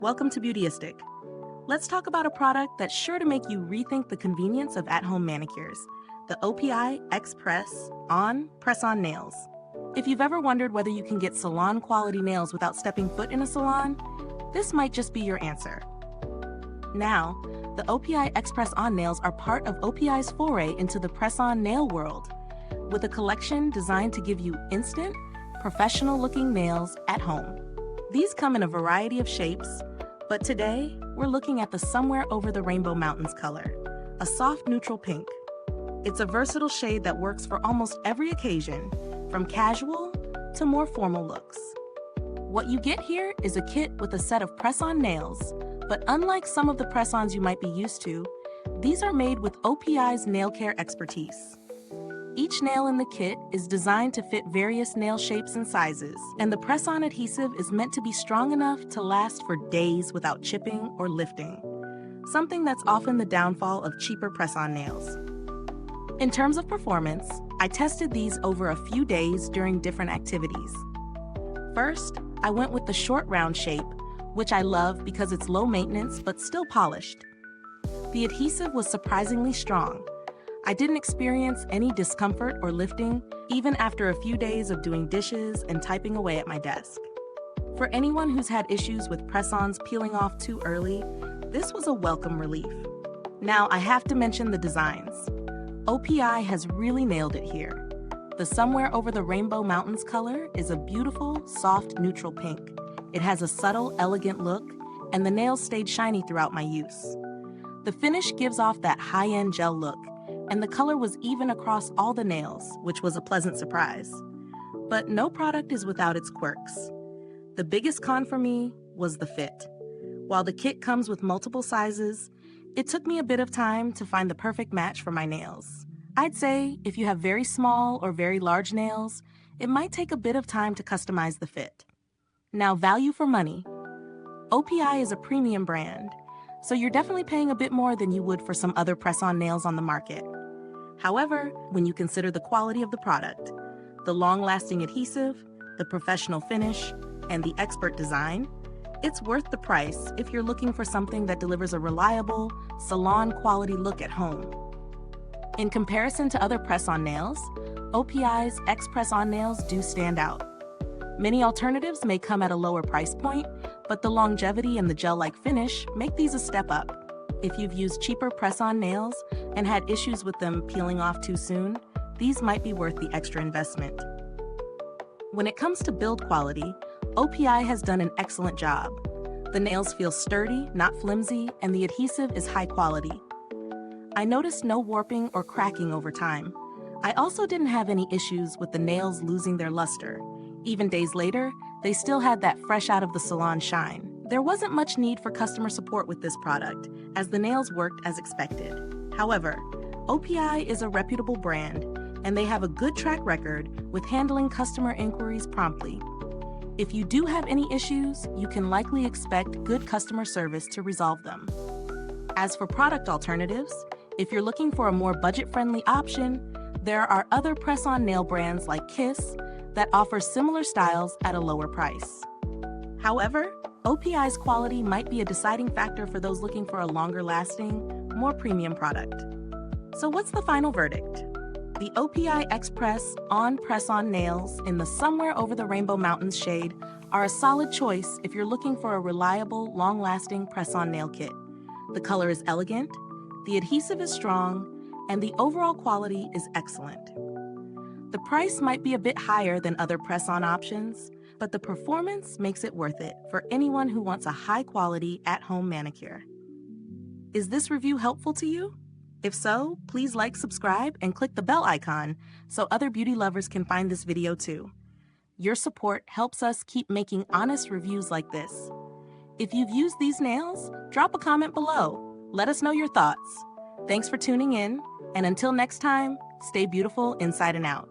Welcome to Beautyistic. Let's talk about a product that's sure to make you rethink the convenience of at-home manicures, the OPI xPRESS press-on nails. If you've ever wondered whether you can get salon-quality nails without stepping foot in a salon, this might just be your answer. Now, the OPI xPRESS nails are part of OPI's foray into the press-on nail world, with a collection designed to give you instant, professional-looking nails at home. These come in a variety of shapes, but today we're looking at the Somewhere Over the Rainbow Mountains color, a soft neutral pink. It's a versatile shade that works for almost every occasion, from casual to more formal looks. What you get here is a kit with a set of press-on nails, but unlike some of the press-ons you might be used to, these are made with OPI's nail care expertise. Each nail in the kit is designed to fit various nail shapes and sizes, and the press-on adhesive is meant to be strong enough to last for days without chipping or lifting, something that's often the downfall of cheaper press-on nails. In terms of performance, I tested these over a few days during different activities. First, I went with the short round shape, which I love because it's low maintenance but still polished. The adhesive was surprisingly strong. I didn't experience any discomfort or lifting, even after a few days of doing dishes and typing away at my desk. For anyone who's had issues with press-ons peeling off too early, this was a welcome relief. Now I have to mention the designs. OPI has really nailed it here. The Somewhere Over the Rainbow Mountains color is a beautiful, soft, neutral pink. It has a subtle, elegant look, and the nails stayed shiny throughout my use. The finish gives off that high-end gel look, and the color was even across all the nails, which was a pleasant surprise. But no product is without its quirks. The biggest con for me was the fit. While the kit comes with multiple sizes, it took me a bit of time to find the perfect match for my nails. I'd say if you have very small or very large nails, it might take a bit of time to customize the fit. Now, value for money. OPI is a premium brand, so you're definitely paying a bit more than you would for some other press-on nails on the market. However, when you consider the quality of the product, the long-lasting adhesive, the professional finish, and the expert design, it's worth the price if you're looking for something that delivers a reliable, salon-quality look at home. In comparison to other press-on nails, OPI's xPRESS nails do stand out. Many alternatives may come at a lower price point, but the longevity and the gel-like finish make these a step up. If you've used cheaper press-on nails and had issues with them peeling off too soon, these might be worth the extra investment. When it comes to build quality, OPI has done an excellent job. The nails feel sturdy, not flimsy, and the adhesive is high quality. I noticed no warping or cracking over time. I also didn't have any issues with the nails losing their luster. Even days later, they still had that fresh out of the salon shine. There wasn't much need for customer support with this product, as the nails worked as expected. However, OPI is a reputable brand, and they have a good track record with handling customer inquiries promptly. If you do have any issues, you can likely expect good customer service to resolve them. As for product alternatives, if you're looking for a more budget-friendly option, there are other press-on nail brands like Kiss that offer similar styles at a lower price. However, OPI's quality might be a deciding factor for those looking for a longer-lasting, more premium product. So what's the final verdict? The OPI xPRESS press-on nails in the Somewhere Over the Rainbow Mountains shade are a solid choice if you're looking for a reliable, long-lasting press-on nail kit. The color is elegant, the adhesive is strong, and the overall quality is excellent. The price might be a bit higher than other press-on options, but the performance makes it worth it for anyone who wants a high-quality, at-home manicure. Is this review helpful to you? If so, please like, subscribe, and click the bell icon so other beauty lovers can find this video too. Your support helps us keep making honest reviews like this. If you've used these nails, drop a comment below. Let us know your thoughts. Thanks for tuning in, and until next time, stay beautiful inside and out.